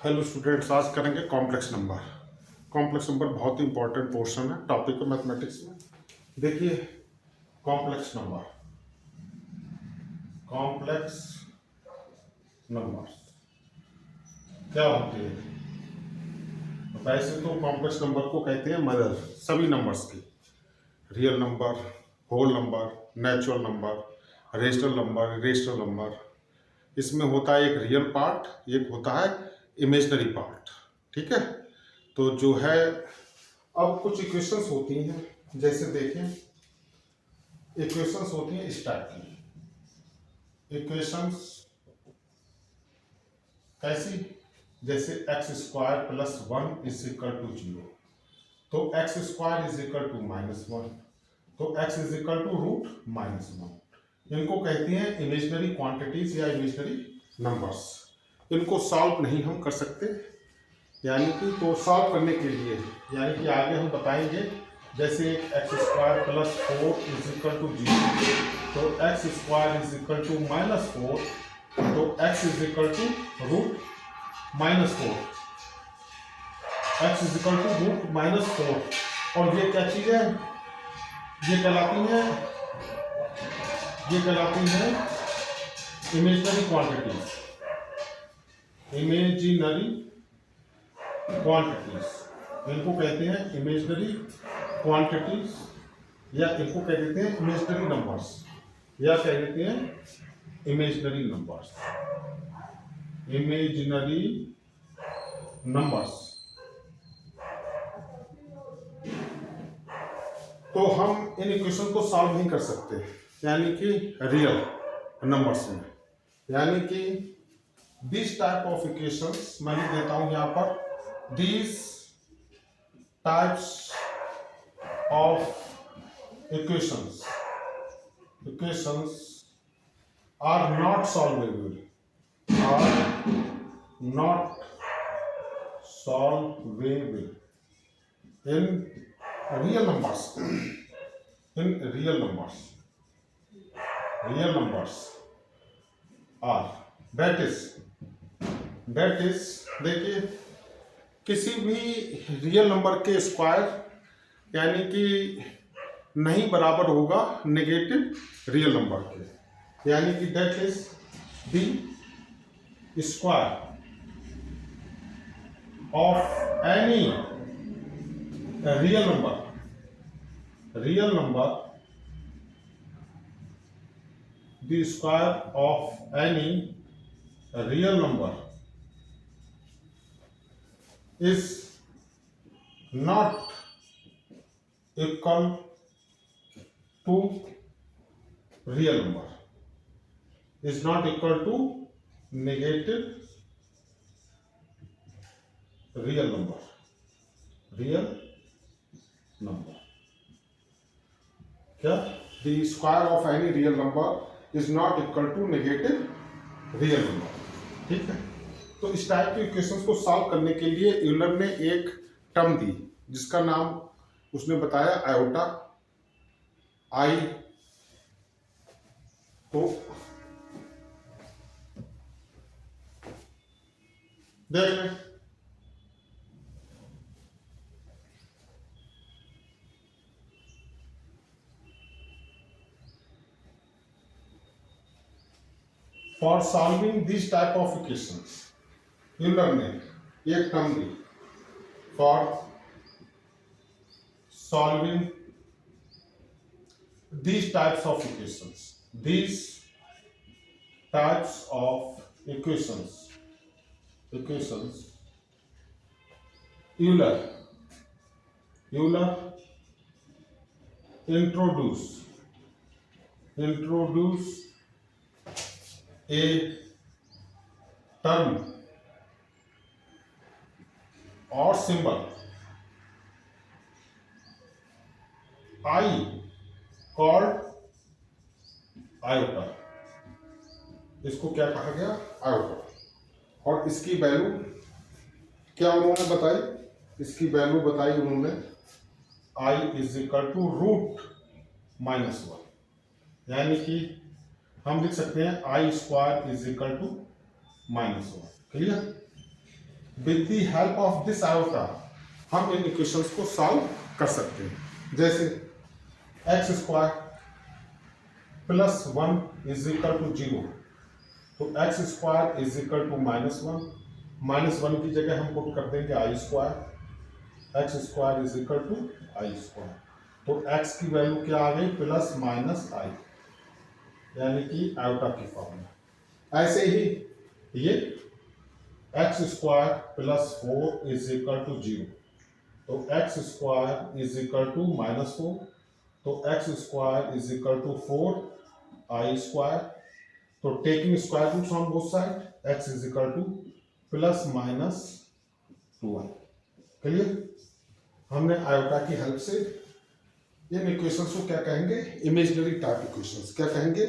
Hello students, आज करेंगे complex number. Complex number बहुत ही इंपॉर्टेंट पोर्शन है टॉपिक है मैथमेटिक्स में। देखिए, कॉम्प्लेक्स नंबर, कॉम्प्लेक्स नंबर क्या होती है? तो वैसे तो कॉम्प्लेक्स नंबर को कहते हैं मदर सभी नंबर्स की। Real number, whole number, natural number, rational number, irrational number. इसमें होता है एक रियल पार्ट, एक होता है इमेजिनरी पार्ट। ठीक है, तो जो है अब कुछ इक्वेशंस होती हैं, जैसे देखें इक्वेशंस होती हैं इस टाइप की। इक्वेशंस कैसी? जैसे x square plus one is equal to zero, तो x square is equal to minus one, तो x is equal to root minus one. इनको कहते हैं इमेजिनरी क्वांटिटीज या इमेजिनरी नंबर्स। इनको सॉल्व नहीं हम कर सकते, यानी कि तो सॉल्व करने के लिए यानी कि आगे हम बताएंगे। जैसे x square plus four is equal to zero, तो x square is equal to minus four, तो x is equal to root minus four, x is equal to root minus four. और ये क्या चीज है? ये कहलाती है इमेजिनरी क्वांटिटीज। इमेजिनरी क्वांटिटीज इनको कहते हैं इमेजिनरी क्वांटिटीज, या इनको कह देते हैं इमेजिनरी नंबर्स, या कह देते हैं इमेजिनरी नंबर्स। Imaginary numbers. तो हम इन इक्वेशन को सॉल्व नहीं कर सकते, यानी कि रियल नंबर्स में। यानी कि दिस टाइप ऑफ इक्वेशंस मैं लिख देता हूं यहां पर। These types of equations are not solvable, are not solvable in real numbers. In real numbers are, that is देखिए, किसी भी रियल नंबर के स्क्वायर यानी कि नहीं बराबर होगा नेगेटिव रियल नंबर के, यानी कि that is the square of any real number, the square of any real number is not equal to real number, is not equal to negative real number. क्या? The square of any real number is not equal to negative real number. ठीक है, तो इस type के equations को solve करने के लिए यूलर ने एक टर्म दी, जिसका नाम उसने बताया आयोटा आई। तो देख लें, for solving this type of equations Euler ने एक term the for solving these types of equations, Euler introduce a term or symbol I called iota। इसको क्या कहा गया? आयोटा। और इसकी वैल्यू क्या उन्होंने बताई? इसकी वैल्यू बताई उन्होंने i is equal to root minus one, यानी कि हम लिख सकते हैं i square is equal to minus one. Clear? With the help of this iota हम इन इक्वेशंस को सॉल्व कर सकते हैं। जैसे x square plus 1 is equal to 0, तो x square is equal to -1, -1 की जगह हम पुट कर देंगे i square, x square is equal to i square. तो एक्स की वैल्यू क्या आ गई, प्लस माइनस आई, यानी कि आयोटा की फॉर्मूला। ऐसे ही ये x square plus 4 is equal to 0, तो x square is equal to -4, तो x square is equal to 4 i square. तो taking square roots on both side, x is equal to plus minus 2आई। Clear? हमने iota की help से इन equations को क्या कहेंगे, इमेजिनरी टाइप इक्वेशंस। क्या कहेंगे,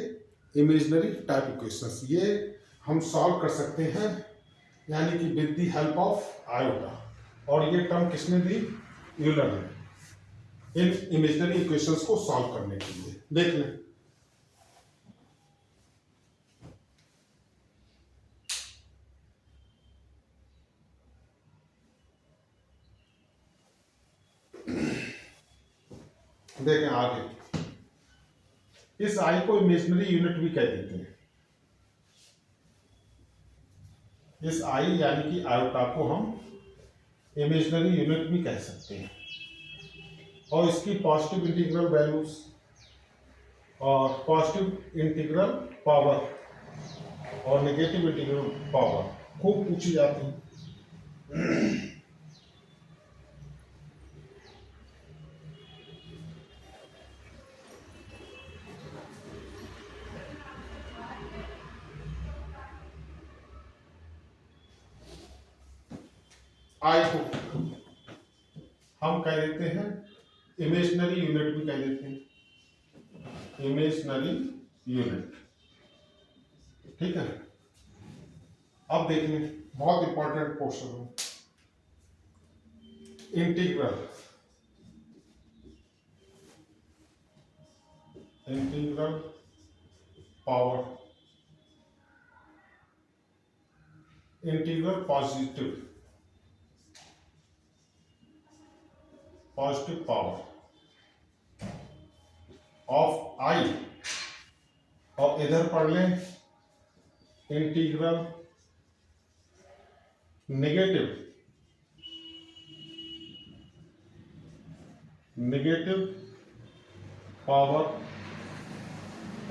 इमेजिनरी टाइप इक्वेशंस। ये हम सॉल्व कर सकते हैं, यानी कि with the help of iota. और ये टर्म किसने दी, यूलर ने, इन इमेजिनरी इक्वेशंस को सॉल्व करने के लिए। देख लें, देखें आगे, इस आई को इमेजिनरी यूनिट भी कह देते हैं। इस आई यानी कि आयोटा को हम इमेजिनरी यूनिट भी कह सकते हैं। और इसकी पॉजिटिव इंटीग्रल वैल्यूज और पॉजिटिव इंटीग्रल पावर और नेगेटिव इंटीग्रल पावर खूब पूछी जाती है। आई को हम कह देते हैं इमेजिनरी यूनिट भी कह देते हैं, इमेजिनरी यूनिट। ठीक है, अब देख लें, बहुत इंपॉर्टेंट क्वेश्चन है, integral integral power, integral positive power of i, और इधर पढ़ लें integral negative power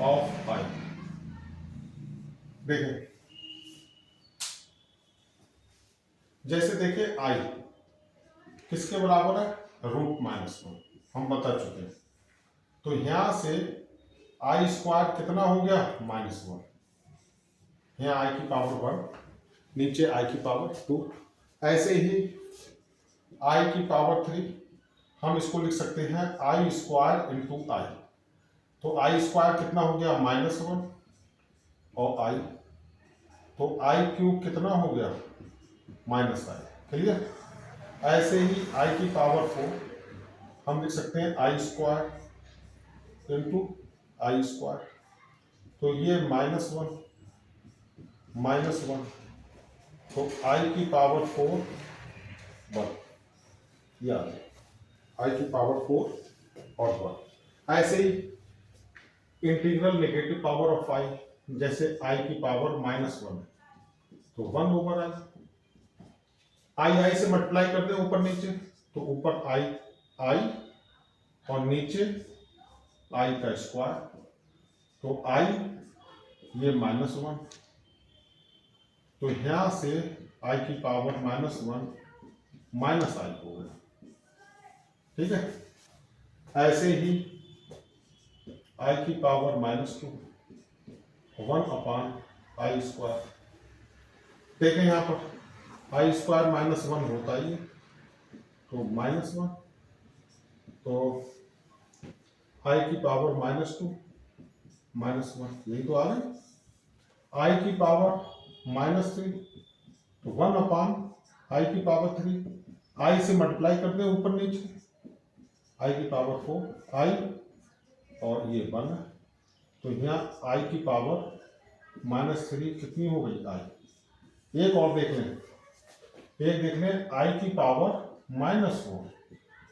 of i. देखें, जैसे देखिए आई किसके बराबर है, √-1, हम बता चुके हैं। तो यहां से आई स्क्वायर कितना हो गया, -1, यहाँ आई की पावर 1, नीचे आई की पावर 2। ऐसे ही आई की पावर 3 हम इसको लिख सकते हैं आई स्क्वायर इंटू आई। तो आई स्क्वायर कितना हो गया, -1, और आई, तो आई क्यूब कितना हो गया, -i। क्लियर? ऐसे ही आई की पावर 4 हम लिख सकते हैं i square into I square. तो ये -1, तो आई की पावर 4 1, याद है, आई की पावर 4 और 1। ऐसे ही इंटीग्रल नेगेटिव पावर ऑफ आई, जैसे आई की पावर -1 तो 1 ओवर आई से मल्टीप्लाई करते हैं ऊपर नीचे, तो ऊपर आई और नीचे आई का स्क्वायर, तो आई ये -1, तो यहां से आई की पावर -1 माइनस आई हो गया। ठीक है, ऐसे ही आई की पावर -2 1/आई स्क्वायर। देखें यहां पर आई स्क्वायर -1 होता ही है, तो -1, तो आई की पावर -2 -1, यही तो आ रहा है। आई की पावर -3 तो 1/आई की पावर 3, आई से मल्टीप्लाई करते हैं ऊपर नीचे, आई की पावर 4 आई और ये 1 है, तो यहाँ आई की पावर -3 कितनी हो गई, आई। एक और देख लें, एक देख लें आई की पावर -4,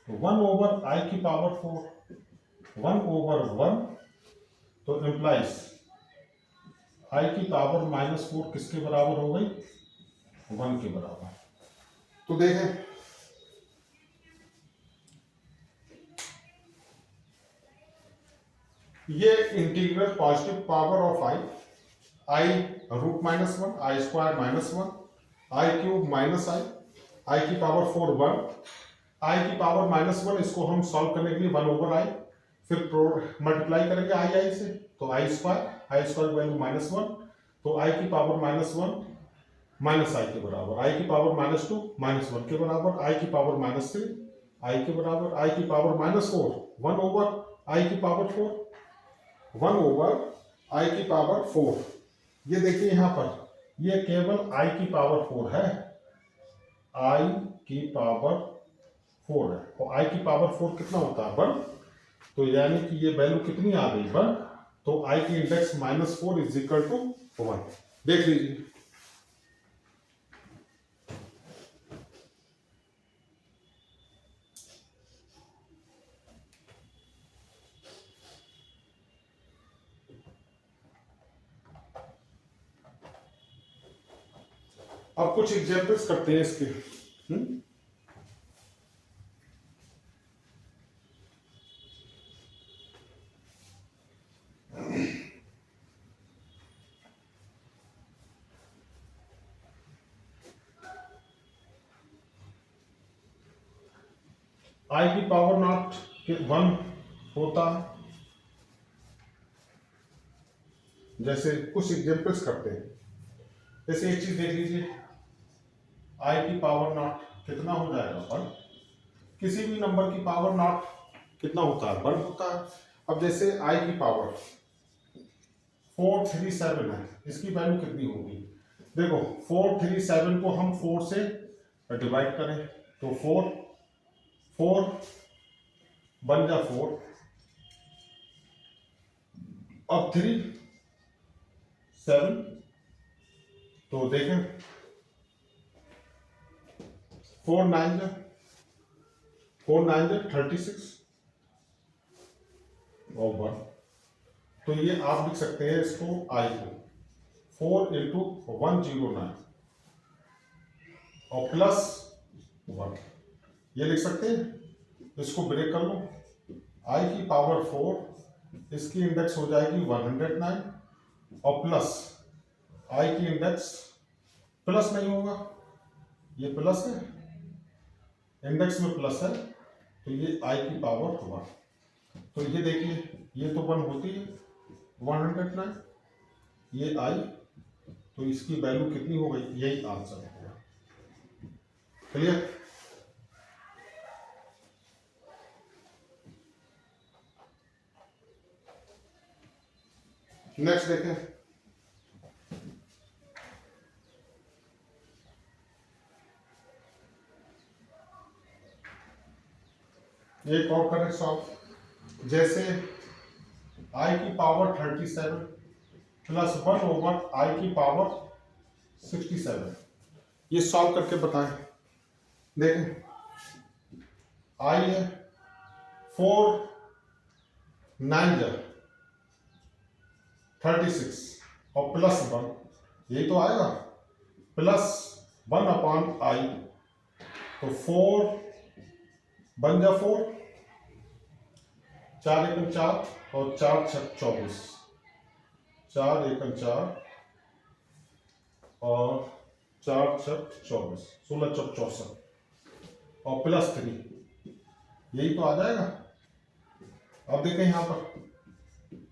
तो 1/i⁴, 1/1, तो इम्प्लाइज आई की पावर -4 किसके बराबर हो गई, 1 के बराबर। तो देखें ये integral positive power of I √-1, i² -1, i³ -i की पावर 4 1, i की पावर -1, इसको हम सॉल्व करने के लिए 1/i, फिर मल्टीप्लाई करेंगे आई से, तो i² वैल्यू -1, तो i की पावर -1 -i के बराबर, i की पावर -2 -1 के बराबर, i की पावर -3 i के बराबर, i की पावर -4 1/i की पावर 4, 1/i की पावर 4। ये देखिए यहां पर ये केवल i की पावर 4 है, i की पावर 4 है, और i की पावर 4 कितना होता है 1, तो यानी कि ये वैल्यू कितनी आ गई 1, तो i की इंडेक्स -4 = 1। देख लीजिए अब कुछ एग्जांपल्स करते हैं इसके। आई की पावर नॉट 1 होता है, जैसे कुछ एग्जांपल्स करते हैं। जैसे एक चीज देख लीजिए, आई की पावर नॉट कितना हो जाएगा 1, किसी भी नंबर की पावर नॉट कितना होता है 1 होता है। अब जैसे आई की पावर 437 है, इसकी वैल्यू कितनी होगी, देखो 437 को हम 4 से डिवाइड करें, तो 4 बन जा 4, अब 3 7, तो देखें 4 9 36 और 1, तो ये आप लिख सकते हैं इसको आई को 4 × 109 और +1, ये लिख सकते हैं। इसको ब्रेक कर लो, आई की पावर 4, इसकी इंडेक्स हो जाएगी 109, और प्लस आई की इंडेक्स प्लस नहीं होगा, ये प्लस है, इंडेक्स में प्लस है, तो ये आई की पावर 1, तो ये देखिए ये तो 1 होती है 109, ये आई, तो इसकी वैल्यू कितनी हो गई, यही आंसर होगा। क्लियर। नेक्स्ट देखें, एक और करें सॉल्व। जैसे आई की पावर 37 +1/i की पावर 67, ये सॉल्व करके बताएं। देखें आई है 4 9 36 और +1, यही तो आएगा, +1/i, तो 4 बन जा 4, 4 × 4 और 4 × 6 24, 4 × 4 और 4 × 6 24, 16 × 4 64 और +3, यही तो आ जाएगा। अब देखें यहां पर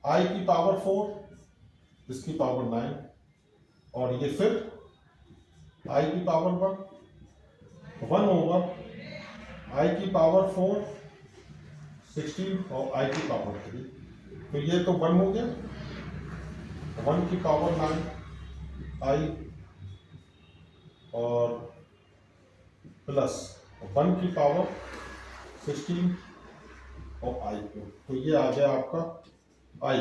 आई की पावर 4, इसकी पावर 9, और ये फिर आई की पावर 1/आई की पावर 4 16 और आई की पावर 3, तो ये तो 1 हो गया, 1 की पावर 9 आई और प्लस 1 की पावर 16 और आई क्यू, तो ये आ गया आपका आई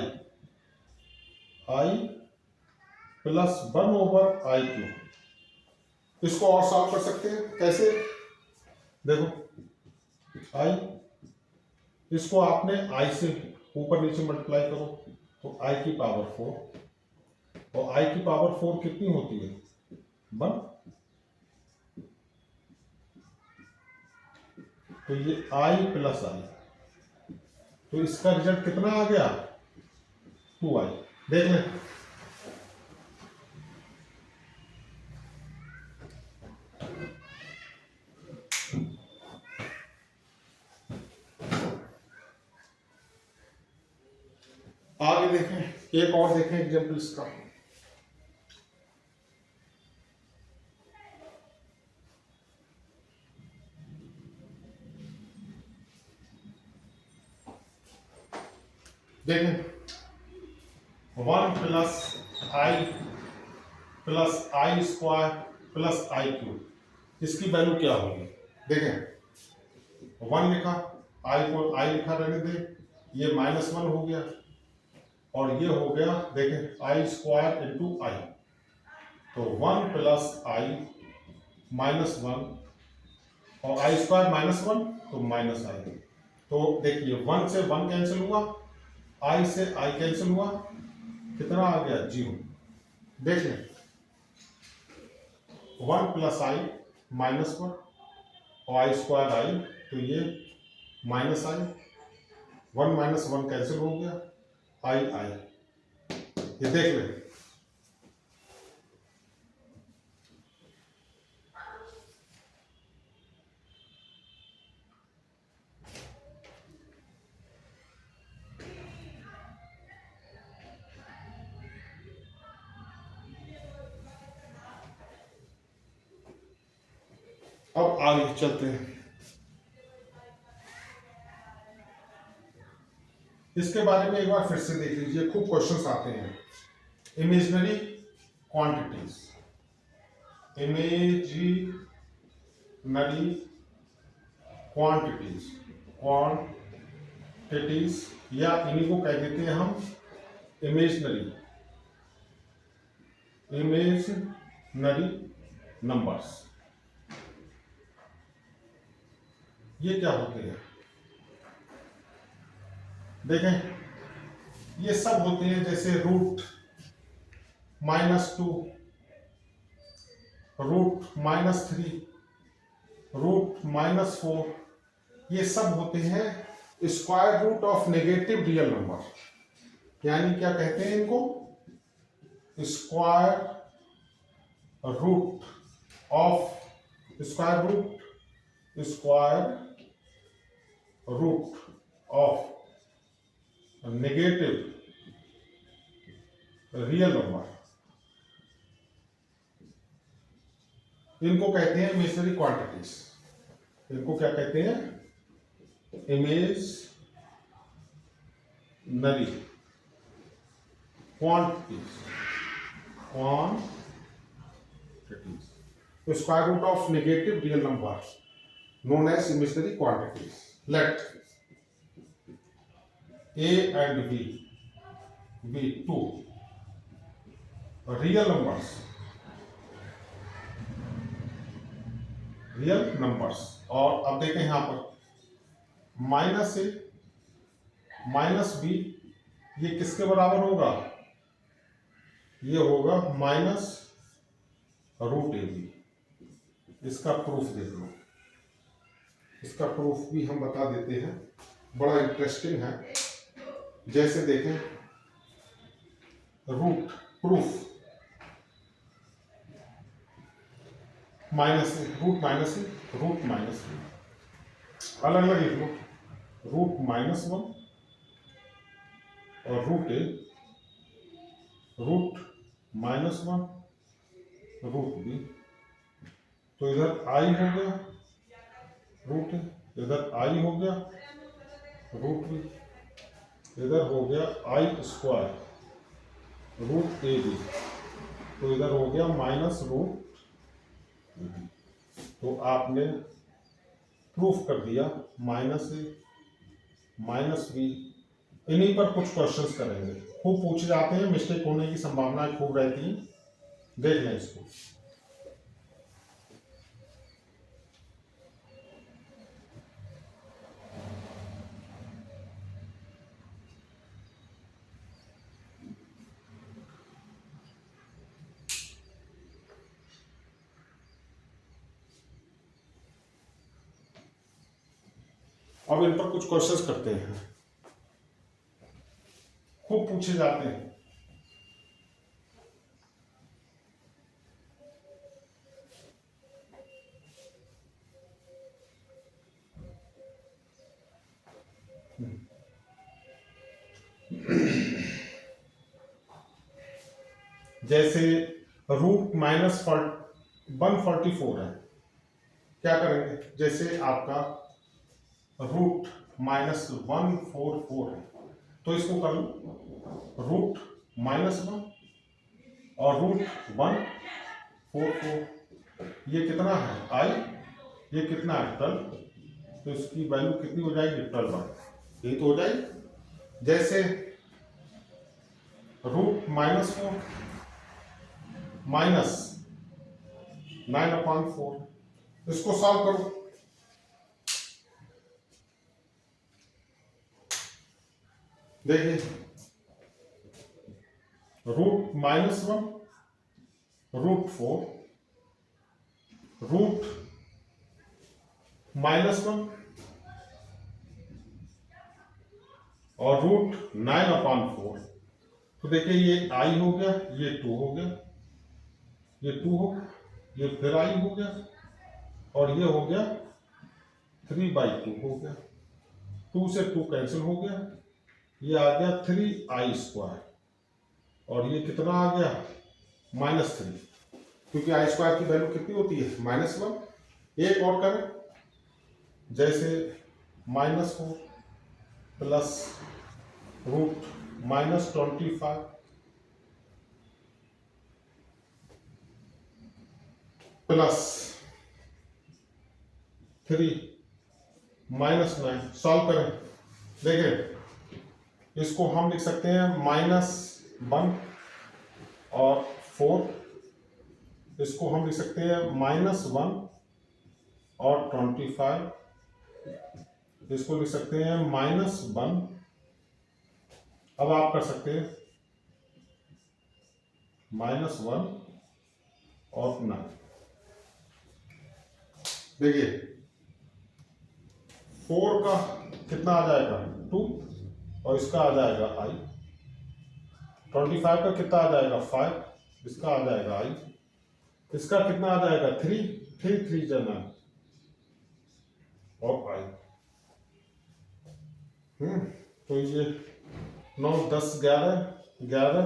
+1/i क्यू, इसको और सॉल्व कर सकते हैं कैसे, देखो आई, इसको आपने आई से ऊपर नीचे मल्टीप्लाई करो तो आई की पावर 4, और आई की पावर 4 कितनी होती है 1, तो ये आई प्लस आई, तो इसका रिजल्ट कितना आ गया 2i। देख लें, आगे देखें, एक और देखें एग्जाम्पल इसका। देखें 1 प्लस आई स्क्वायर प्लस आई क्यूब, इसकी वैल्यू क्या होगी। देखें 1 लिखा, आई को आई लिखा रहने दे, ये -1 हो गया, और ये हो गया देखें आई स्क्वायर इंटू आई, तो 1 प्लस आई -1, और आई स्क्वायर -1 तो माइनस आई, तो देखिए 1 से 1 कैंसिल हुआ, आई से आई कैंसिल हुआ, कितना आ गया 0। देख लें 1 प्लस आई -1 और आई स्क्वायर आई, तो ये माइनस आई, 1 - 1 कैंसिल हो गया, आई आई, ये देख लें। अब आगे चलते हैं, इसके बारे में एक बार फिर से देख लीजिए, खूब क्वेश्चंस आते हैं। Imaginary quantities, imaginary quantities, quantities या इन्हीं को कह देते हैं हम इमेजिनरी नंबर्स। ये क्या होते हैं, देखें ये सब होते हैं जैसे रूट -2, रूट -3, रूट -4, ये सब होते हैं square root of negative real number, यानी क्या कहते हैं इनको, square root of negative real number, इनको कहते हैं इमेजिनरी क्वांटिटीज। इनको क्या कहते हैं, imaginary quantities, square root of negative real number known as imaginary quantities. Let A and B be two real numbers, और अब देखें यहां पर -A -B, ये किसके बराबर होगा, ये होगा -√AB। इसका प्रूफ देख लो, इसका प्रूफ भी हम बता देते हैं, बड़ा इंटरेस्टिंग है। जैसे देखें रूट प्रूफ रूट माइनस अलग अलग लिख लो, रूट -1 और रूट -1 रूट B, तो इधर आई हो गया रूट, इधर आई हो गया रूट B, इधर हो गया आई स्क्वायर √AB, तो इधर हो गया -√AB। तो आपने प्रूफ कर दिया -A -B। इन्हीं पर कुछ क्वेश्चंस करेंगे, खूब पूछे जाते हैं, मिस्टेक होने की संभावना खूब रहती है, देख लें इसको। अब इन पर कुछ क्वेश्चंस करते हैं, खूब पूछे जाते हैं। जैसे रूट माइनस 144 है, क्या करेंगे? जैसे आपका रूट -144 है, तो इसको कर लो रूट -1 और रूट 144। ये कितना है आई, ये कितना है 12, तो इसकी वैल्यू कितनी हो जाएगी 12। यही तो हो जाएगी। जैसे रूट -4 माइनस 9/4, इसको सॉल्व करो। देखिए रूट -1 रूट 4 रूट -1 और रूट 9/4। तो देखिए ये आई हो गया, ये 2 हो गया, ये 2 हो गया, ये फिर आई हो गया, और ये हो गया 3/2 हो गया। 2 से 2 कैंसिल हो गया, ये आ गया 3i², और ये कितना आ गया -3, क्योंकि i² की वैल्यू कितनी होती है -1। एक और करें, जैसे -4 प्लस रूट -25 प्लस 3 -9, सॉल्व करें। देखिए इसको हम लिख सकते हैं -1 और 4, इसको हम लिख सकते हैं -1 और 25, इसको लिख सकते हैं -1। अब आप कर सकते हैं -1 और 9। देखिए 4 का कितना आ जाएगा 2, और इसका आ जाएगा i। 25 का कितना आ जाएगा 5, इसका आ जाएगा i। इसका कितना आ जाएगा 3, 3 9 और i। तो ये 9 10 11 11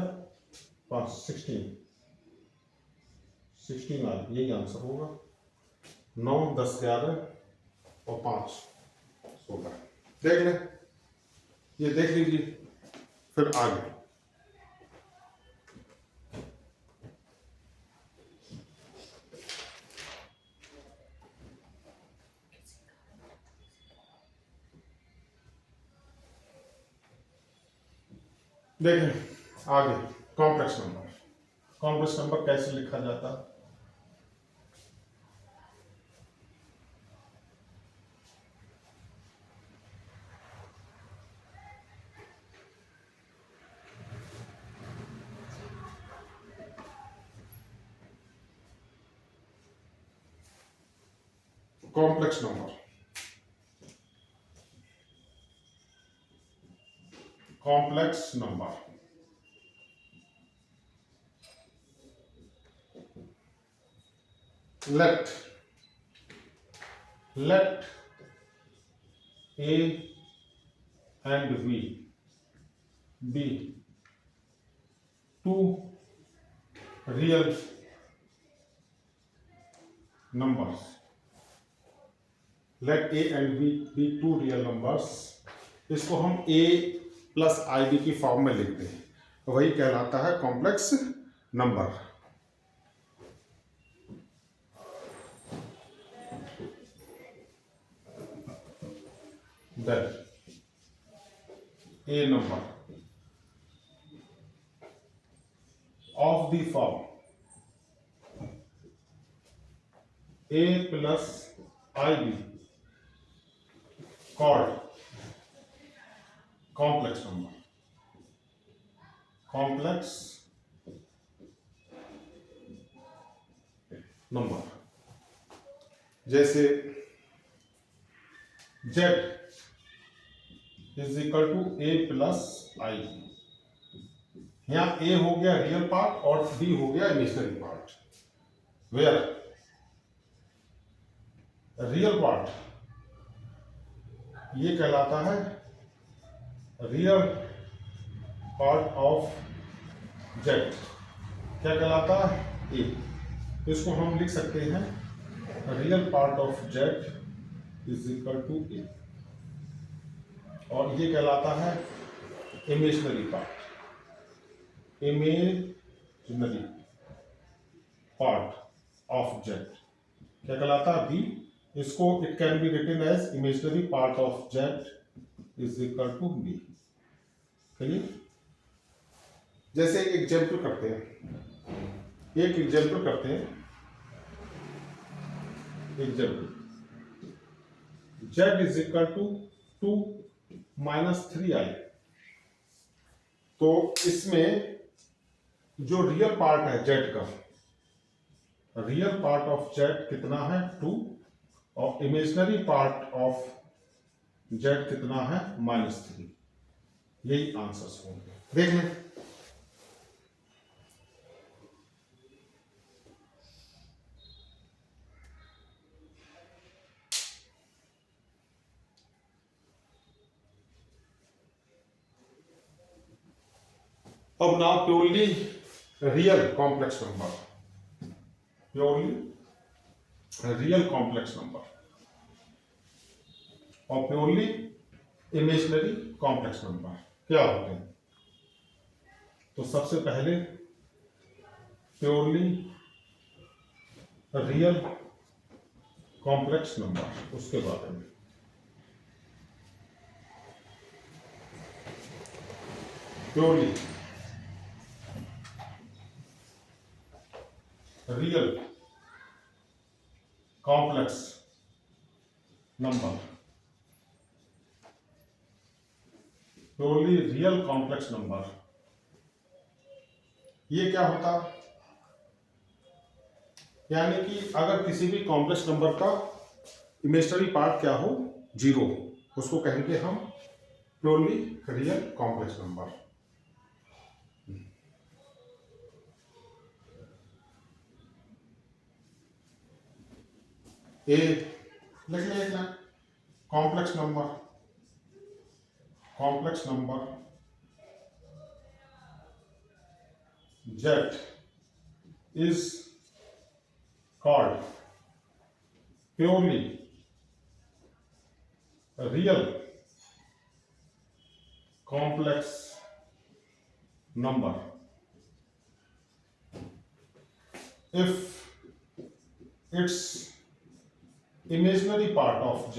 5 16 आई, यही आंसर होगा। 9 10 11 और 5 16। देख लें, ये देख लीजिए, फिर आगे देखें। आगे कॉम्प्लेक्स नंबर, कॉम्प्लेक्स नंबर कैसे लिखा जाता है? Complex number, complex number let a and b be two real numbers। let a and b be two real numbers, इसको हम a प्लस ib की फॉर्म में लिखते हैं, वही कहलाता है complex number. that a number of the form a plus ib called complex number, complex number। जैसे z is equal to a plus i. यहाँ ए हो गया रियल पार्ट और बी हो गया imaginary part. Where real part ये कहलाता है रियल पार्ट ऑफ जेड। क्या कहलाता है? ए। इसको हम लिख सकते हैं real part of z is equal to a, और ये कहलाता है imaginary part, imaginary part of z क्या कहलाता है? बी। इसको it can be written as imaginary part of z is equal to b. Clear? जैसे एक एग्जाम्पल करते हैं, example z is equal to 2 minus 3i। तो इसमें जो रियल पार्ट है जेड का, रियल पार्ट ऑफ जेड कितना है? 2, और इमेजिनरी पार्ट ऑफ जेड कितना है? -3। यही आंसर्स होंगे। देख लें। अब now purely real complex number, purely real complex number और प्योरली इमेजिनरी कॉम्प्लेक्स नंबर क्या होते हैं? तो सबसे पहले प्योरली रियल कॉम्प्लेक्स नंबर, उसके बारे में purely real complex number, purely real complex number ये क्या होता? यानी कि अगर किसी भी कॉम्प्लेक्स नंबर का इमेजिनरी पार्ट क्या हो? 0 हो, उसको कहेंगे हम प्योरली रियल कॉम्प्लेक्स नंबर। ए लिख लेना complex number, complex number Z is called purely real complex number if its imaginary part of z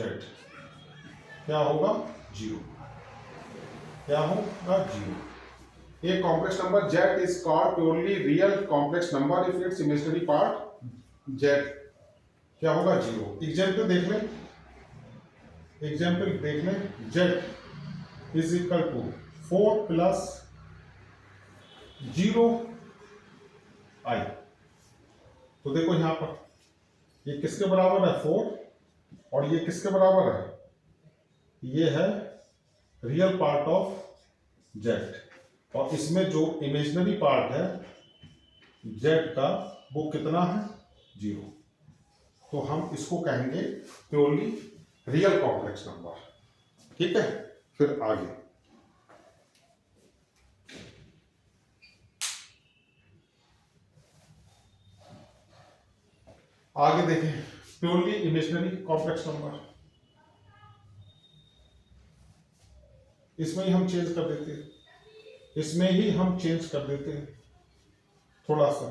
क्या होगा? 0। क्या होगा? 0। एक complex number z is called purely real complex number if its imaginary part z क्या होगा? 0। Example देख लें, z is equal to 4 plus 0i। तो देखो यहां पर ये किसके बराबर है? 4। और ये किसके बराबर है? ये है रियल पार्ट ऑफ जेड, और इसमें जो इमेजिनरी पार्ट है जेड का वो कितना है? 0। तो हम इसको कहेंगे प्योरली रियल कॉम्प्लेक्स नंबर। ठीक है, फिर आगे देखें प्योरली इमेजिनरी कॉम्प्लेक्स नंबर। इसमें ही हम चेंज कर देते हैं, थोड़ा सा।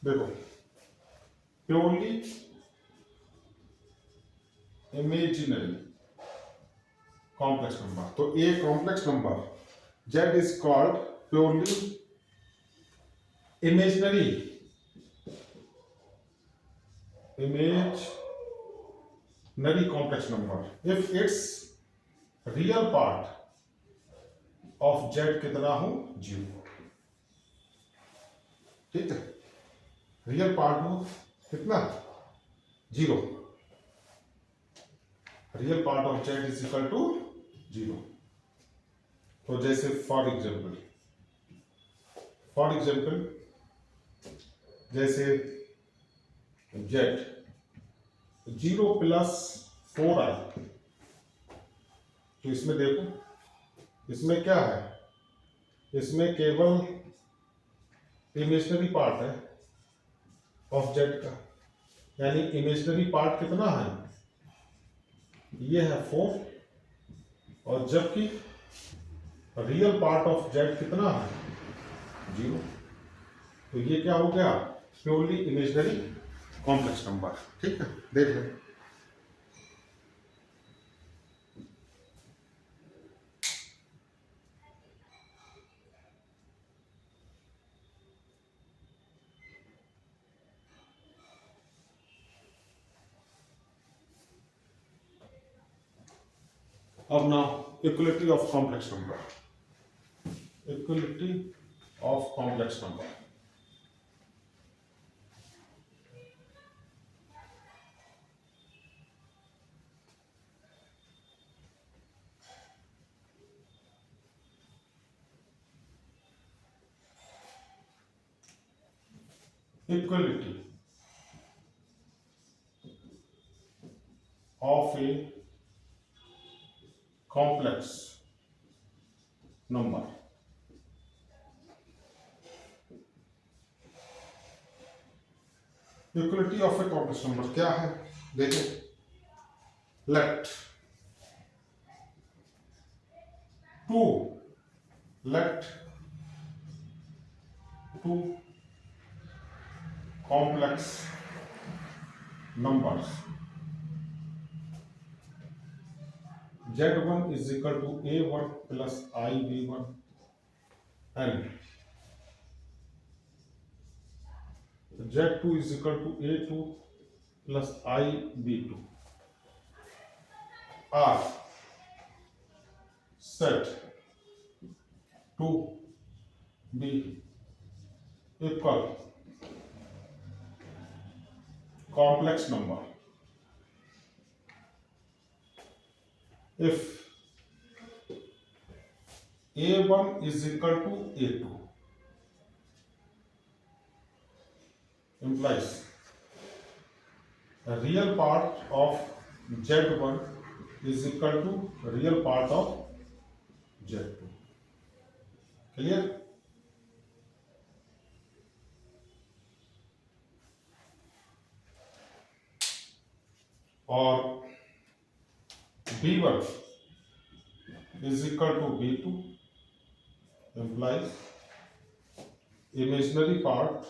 देखो प्योरली इमेजिनरी कॉम्प्लेक्स नंबर, तो ए complex number Z is called purely imaginary complex number if it's real part of z कितना हो? 0। ठीक है। रियल पार्ट हो कितना, 0, real part of z is equal to 0। तो जैसे फॉर एग्जाम्पल जैसे z 0 प्लस 4i, तो इसमें देखो, इसमें क्या है, इसमें केवल इमेजिनरी पार्ट है ऑफ z का, यानी इमेजिनरी पार्ट कितना है, ये है 4, और जबकि रियल पार्ट ऑफ z कितना है, 0। तो ये क्या हो गया, प्योरली इमेजिनरी कॉम्प्लेक्स नंबर। ठीक है, देख लें। अब now equality of complex number, equality of complex number. Equality of a complex number. Equality of a complex number क्या है, देखिए, let two complex numbers z1 is equal to a1 plus ib1 and z2 is equal to a2 plus ib2 are set to be equal complex number if a1 is equal to a2, implies a real part of z1 is equal to real part of z2। Clear. और b1 is equal to b2 implies imaginary part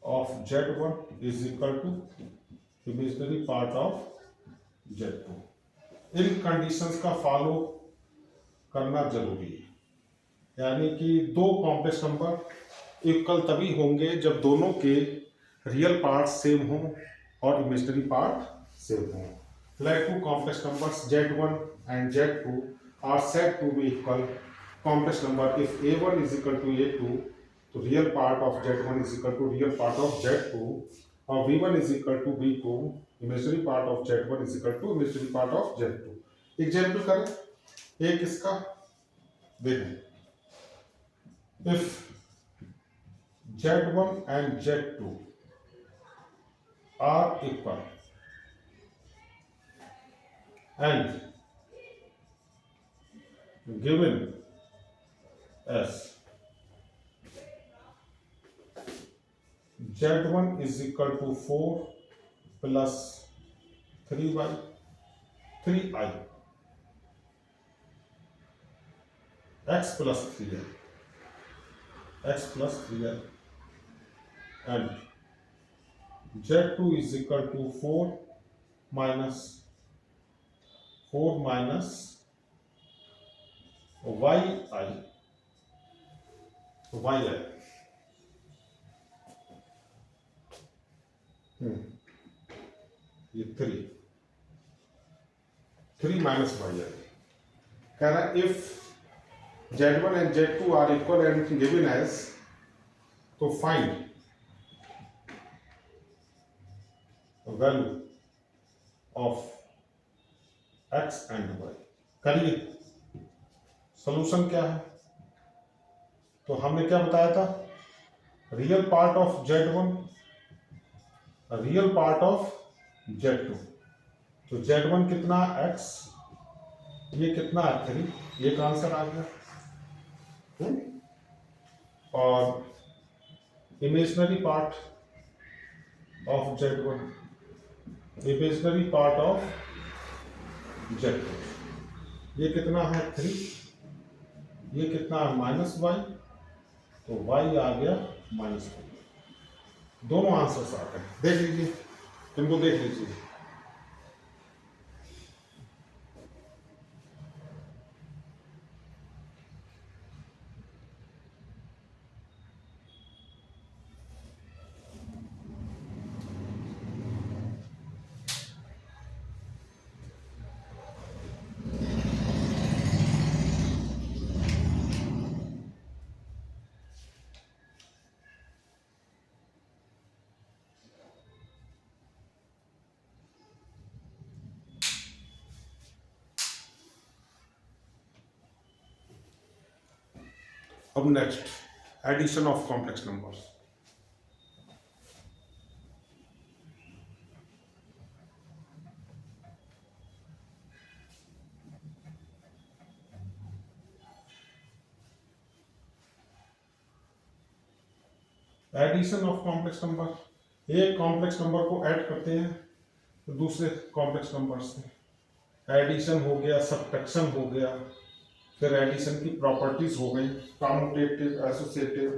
of z1 is equal to imaginary part of z2। In conditions का follow करना जरूरी है, यानी कि दो complex number equal तभी होंगे जब दोनों के रियल पार्ट सेम हों और इमेजिनरी पार्ट same हो। Let two complex numbers z1 and z2 are said to be equal complex number if a1 is equal to a2, तो real part of z1 is equal to real part of z2, और v1 is equal to v2, imaginary part of z1 is equal to imaginary part of z2। Example करें, एक इसका देखें, if z1 and z2 are equal and given as z1 is equal to 4 plus 3y 3i x plus 3i and z2 is equal to 4 minus ये 3 minus yi कह रहा है if z1 and z2 are equal and given as, तो find value of x and y. करिए, solution क्या है? तो हमने क्या बताया था? Real part of Z1, real part of Z2। तो Z1 कितना, x, ये कितना है 3, ये का आंसर आ गया। और imaginary part of Z1, imaginary part of Z2, ये कितना है 3, ये कितना है -y, तो y आ गया -2। दोनों आंसर्स आ गए, देख लीजिए, इनको देख लीजिए। अब next, addition of complex numbers. Addition of complex number, एक कॉम्प्लेक्स नंबर को ऐड करते हैं तो दूसरे कॉम्प्लेक्स नंबर से, एडिशन हो गया, सब्ट्रैक्शन हो गया, फिर एडिशन की प्रॉपर्टीज हो गई, commutative, associative.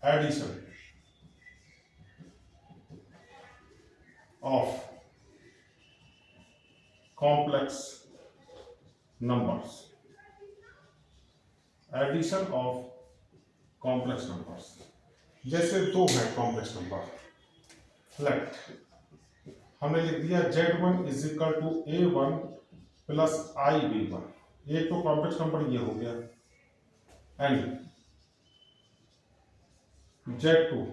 Addition of complex numbers, addition of complex numbers. जैसे दो है कॉम्प्लेक्स नंबर, लेट हमने लिख दिया Z1 is equal to A1 plus IB1, एक तो कॉम्प्लेक्स नंबर ये हो गया, and Z2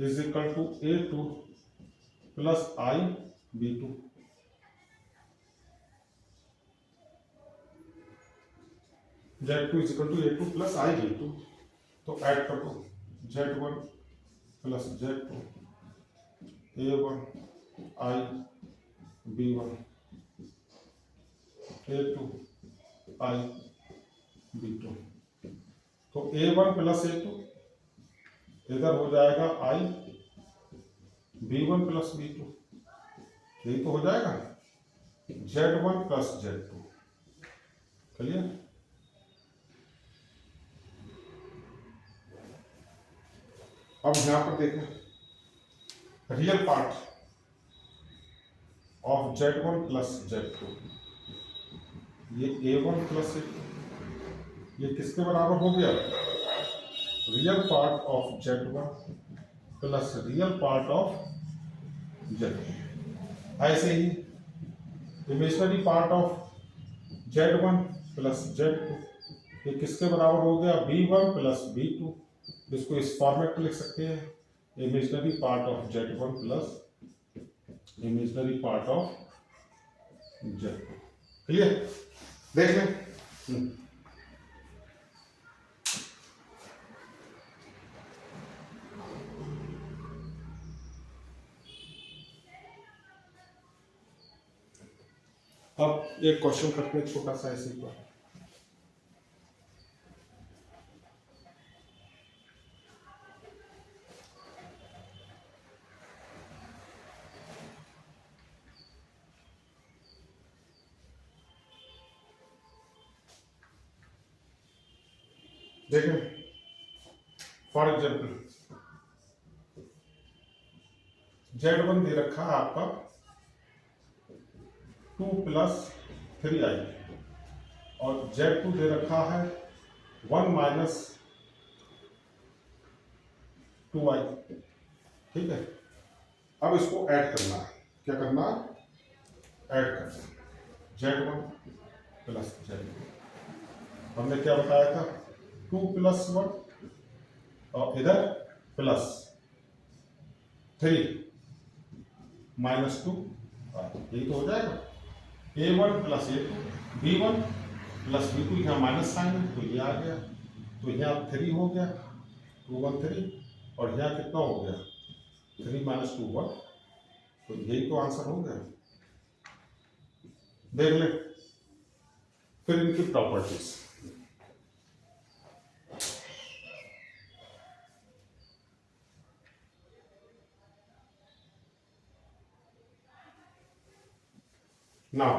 is equal to A2 plus IB2। Z2 is equal to A2 plus IB2, तो ऐड कर दो, Z1 plus Z2, A1 IB1, A2 IB2। तो A1 plus A2 इधर हो जाएगा I B1 प्लस B2, यही तो हो जाएगा Z1 प्लस Z2। क्लियर? अब यहां पर देखें, real part of Z1 plus Z2, ये A1 प्लस A2, ये किसके बराबर हो गया? Real part of Z1 plus real part of Z2। ऐसे ही imaginary part of Z1 plus Z2, ये किसके बराबर हो गया? B1 plus B2। इसको इस फॉर्मेट में लिख सकते हैं, imaginary part of Z1 plus imaginary part of Z2। Clear? देख लें। अब एक क्वेश्चन करते हैं छोटा सा ऐसे पर। देखें, फॉर एग्जाम्पल Z1 दे रखा है आपका 2 प्लस 3i, और Z2 दे रखा है 1 माइनस 2i। ठीक है, अब इसको ऐड करना है। क्या करना है? ऐड करना है Z1 प्लस Z2। हमने क्या बताया था, 2+1 और इधर +3 -2, यही तो हो जाएगा। A1 + A2, B1 + B2, यहाँ माइनस साइन है तो ये आ गया, तो यहाँ 3 हो गया, 2 1 3, और यहाँ कितना हो गया, 3 - 2 1, तो यही तो आंसर हो गया। देख ले फिर इनकी properties. Now,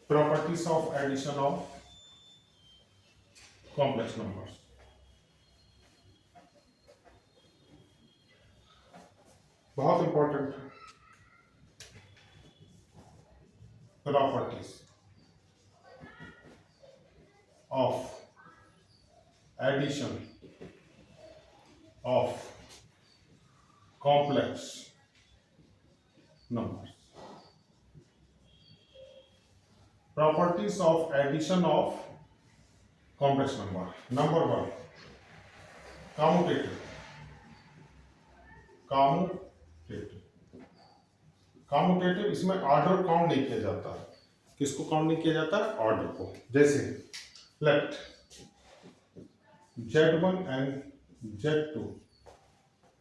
properties of addition of complex numbers. बहुत important properties of addition of complex numbers. Properties of addition of complex number. Number 1, commutative. Commutative इसमें ऑर्डर काउंट नहीं किया जाता। किसको काउंट नहीं किया जाता, ऑर्डर को। जैसे late Z1 and Z2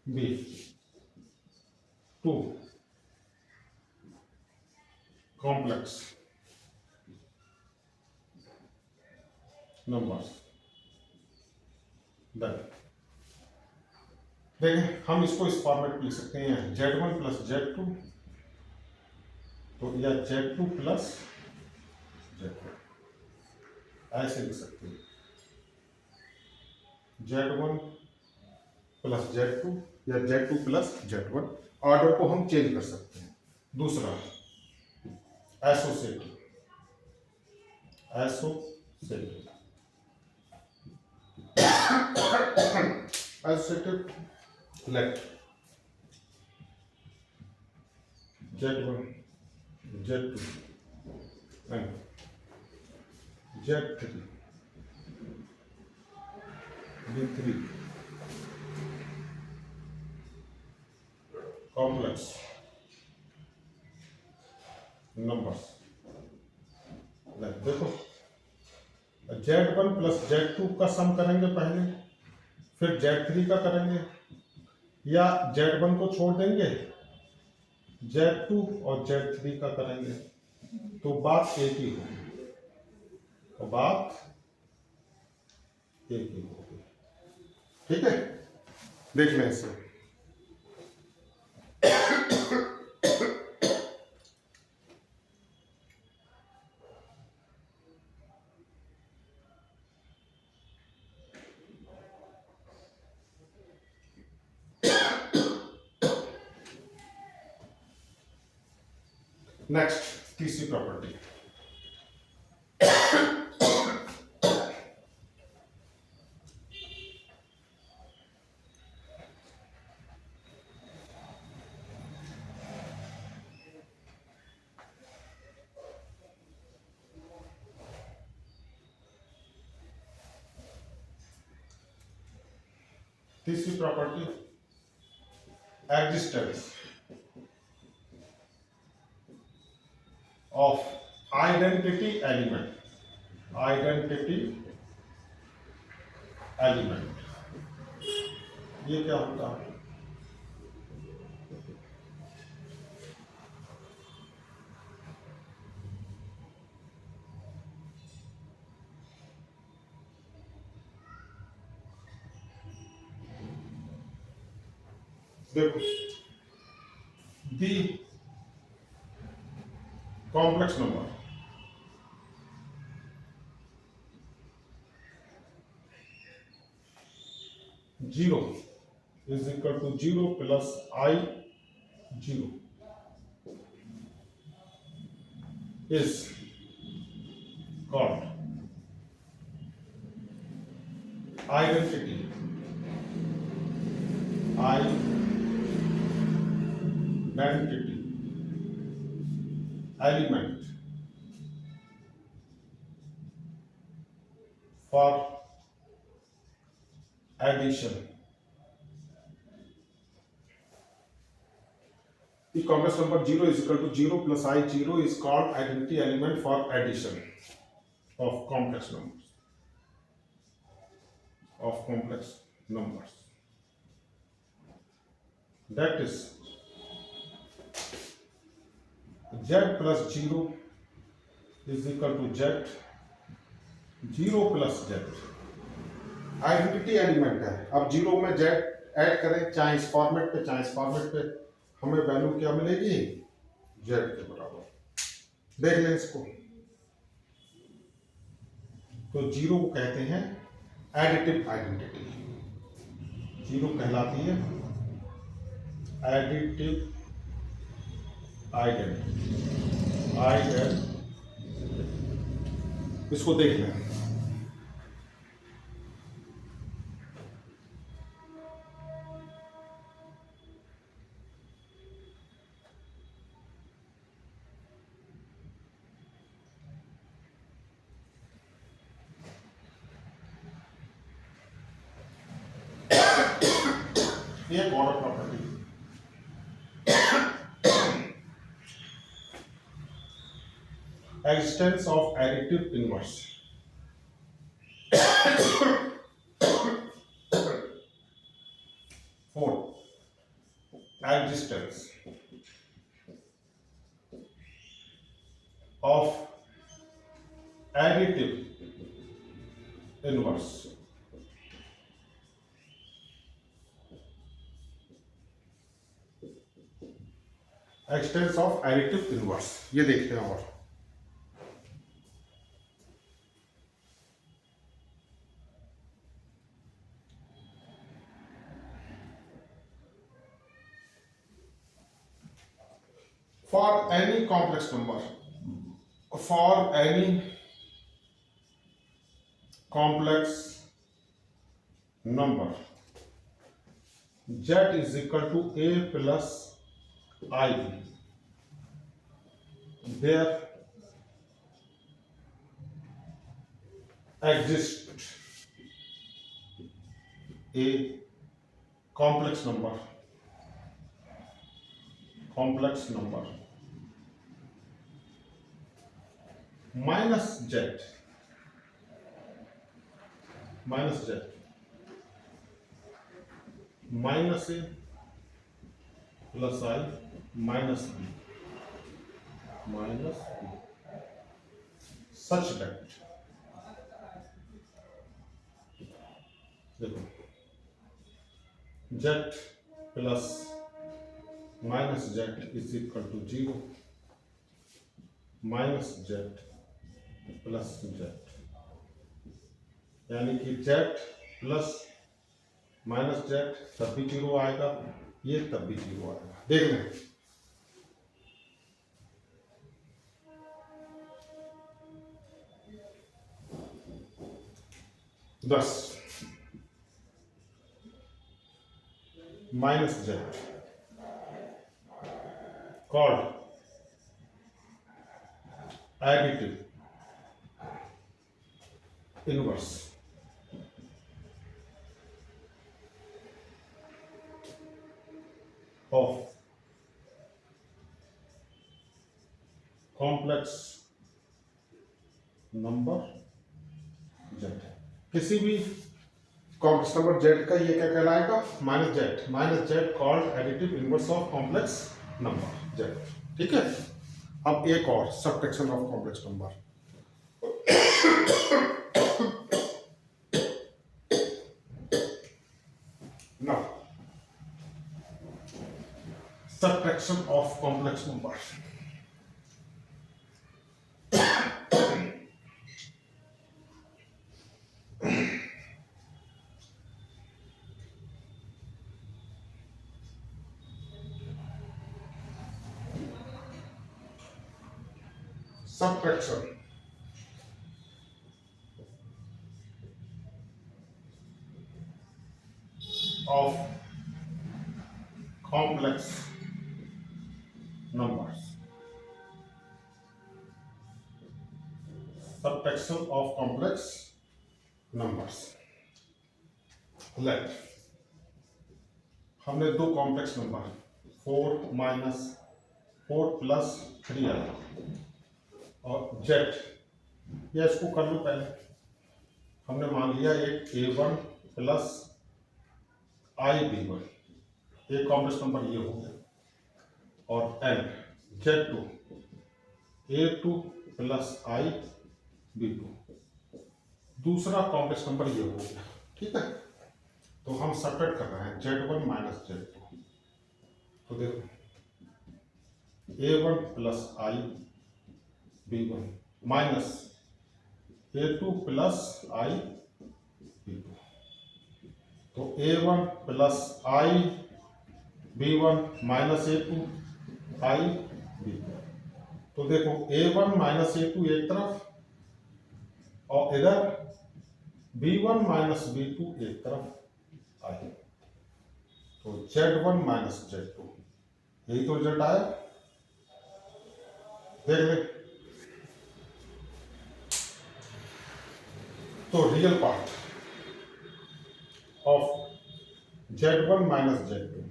be 2 complex numbers, then देखें हम इसको इस फॉर्मेट में लिख सकते हैं, Z1 + Z2, तो या Z2 + Z1, ऐसे लिख सकते हैं, Z1 + Z2 या Z2 + Z1। ऑर्डर को हम चेंज कर सकते हैं। दूसरा associative. Let Z1 Z2 and Z3 be 3 complex numbers। देखो Z1 + Z2 का सम करेंगे पहले, फिर Z3 का करेंगे, या Z1 को छोड़ देंगे, Z2 और Z3 का करेंगे, तो बात एक ही होगी, ठीक है। देख लें इसे। नेक्स्ट, तीसरी property, existence of identity element. ये क्या होता है, देखो the complex number zero is equal to 0 + I0 is called identity element for addition. The complex number 0 is equal to 0 plus I 0 is called identity element for addition of complex numbers. That is z plus 0 is equal to z, 0 plus z identity element है। अब 0 में z add करें, चाहे इस format पे चाहे इस format पे, हमें वैल्यू क्या मिलेगी, z के बराबर। देख लें इसको, तो 0 को कहते हैं एडिटिव आइडेंटिटी, 0 कहलाती है एडिटिव आइडेंटिटी। इसको देख लें, ये order property. Existence of additive inverse. Four, existence of additive inverse. Existence of additive inverse, ये देखते हैं। और for any complex number, for any complex number, z is equal to a plus I, there exists a complex number minus z minus a plus I minus b such that, देखो, z plus minus z is equal to 0 minus z plus z, यानी कि z plus minus z तब भी 0 आएगा, ये तब भी 0 आएगा। देख लें, दस minus z called additive inverse of complex number z। किसी भी कॉम्प्लेक्स नंबर z का ये क्या कहलाएगा, minus z called additive inverse of complex number z। ठीक है, अब एक और subtraction of complex number. Now subtraction of complex numbers। Subtraction of complex numbers, subtraction of complex numbers. Let हमने दो complex number 4 minus 4 plus 3i और Z, या इसको कर लो पहले। हमने मान लिया एक a1 प्लस आई b1, एक कॉम्प्लेक्स नंबर ये हो गया, और and z2 a2 plus I b2, दूसरा कॉम्प्लेक्स नंबर ये हो गया। ठीक है, तो हम सब्ट्रैक्ट कर रहे हैं z1 माइनस z2। तो देखो a1 प्लस आई b1 माइनस a2 प्लस आई b2, तो a1 प्लस आई b1 माइनस a2 आई b2। तो देखो a1 माइनस a2 एक तरफ और इधर b1 माइनस b2 एक तरफ आए, तो z1 माइनस z2, यही तो रिजल्ट आया। देख ले, तो real part of z1 minus z2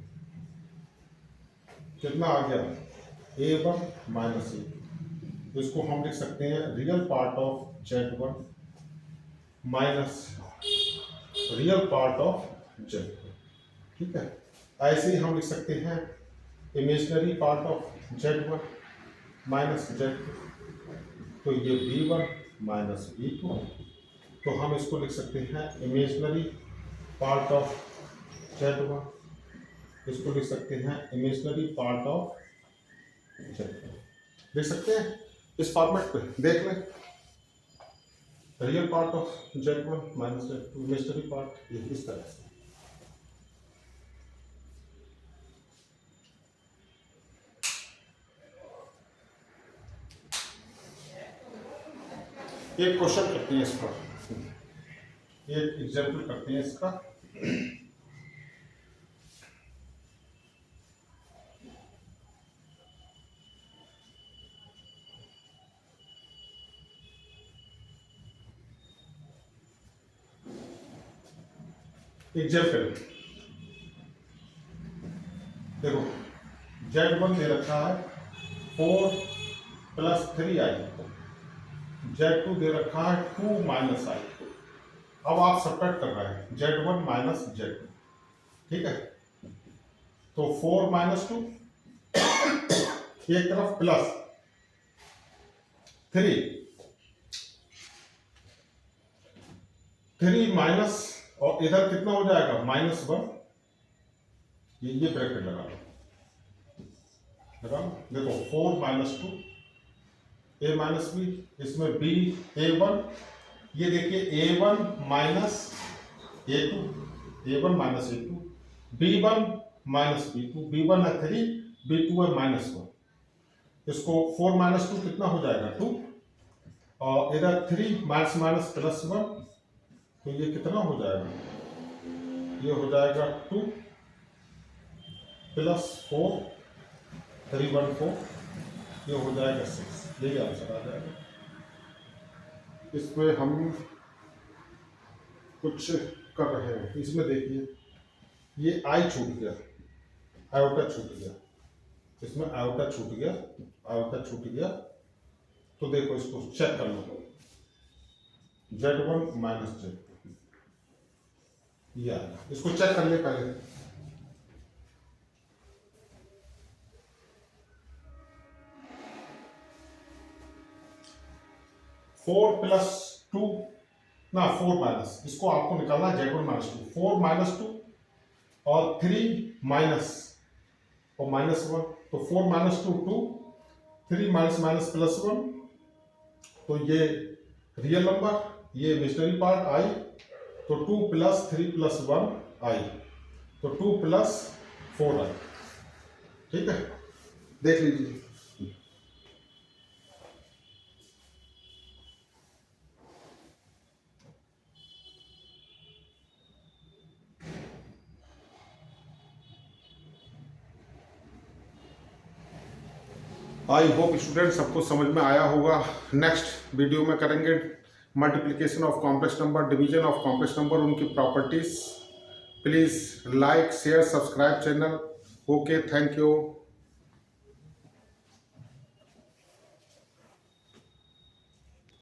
कितना आ गया, a1 माइनस a2। इसको हम लिख सकते हैं real part of z1 minus real part of z2। ठीक है, ऐसे ही हम लिख सकते हैं imaginary part of z1 minus z2, तो ये b1 माइनस b2, तो हम इसको लिख सकते हैं इमेजिनरी पार्ट ऑफ z1, इसको लिख सकते हैं इमेजिनरी पार्ट ऑफ z2। लिख सकते हैं इस फॉर्मेट पे, देख लें real part of z1 minus z2, imaginary part, ये इस तरह से। एक क्वेश्चन करते हैं इस पर, एक एग्जाम्पल करते हैं इसका। एग्जाम्पल देखो, z1 दे रखा है 4 प्लस 3i, z2 दे रखा है 2 माइनस आई। अब आप सब्ट्रैक्ट कर रहे हैं z1 माइनस z2। ठीक है, तो 4 माइनस 2 एक तरफ प्लस 3 माइनस, और इधर कितना हो जाएगा -1, ये ब्रैकेट लगा लो, देखो 4 माइनस 2 a माइनस बी, इसमें b a1, ये देखिए a1 minus a2, a1 minus a2, b1 minus b2, b1 है 3, b2 है -1। इसको 4 माइनस 2 कितना हो जाएगा 2, और इधर 3 माइनस माइनस प्लस 1, तो ये कितना हो जाएगा, ये हो जाएगा 2 प्लस 4, 3 1 4, ये हो जाएगा 6, यही आंसर आ जाएगा। इसमें हम कुछ कर रहे हैं, इसमें देखिए ये आई छूट गया, आयोटा छूट गया, इसमें आयोटा छूट गया, आयोटा छूट गया, तो देखो इसको चेक कर लो, z1 माइनस z2 ये आएगा, इसको चेक कर ले पहले। फोर प्लस 2 ना 4 माइनस, इसको आपको निकालना है z1 माइनस 2, 4 माइनस 2 और 3 माइनस और -1, तो 4 माइनस 2 2, 3 माइनस माइनस प्लस 1, तो ये रियल नंबर, ये इमेजिनरी पार्ट आई, तो 2 प्लस 3 प्लस 1 आई, तो 2 प्लस 4 आई। ठीक है, देख लीजिए। आई होप स्टूडेंट सबको समझ में आया होगा। नेक्स्ट वीडियो में करेंगे multiplication of complex number, division of complex number, उनकी properties. Please like share subscribe channel. Okay, thank you.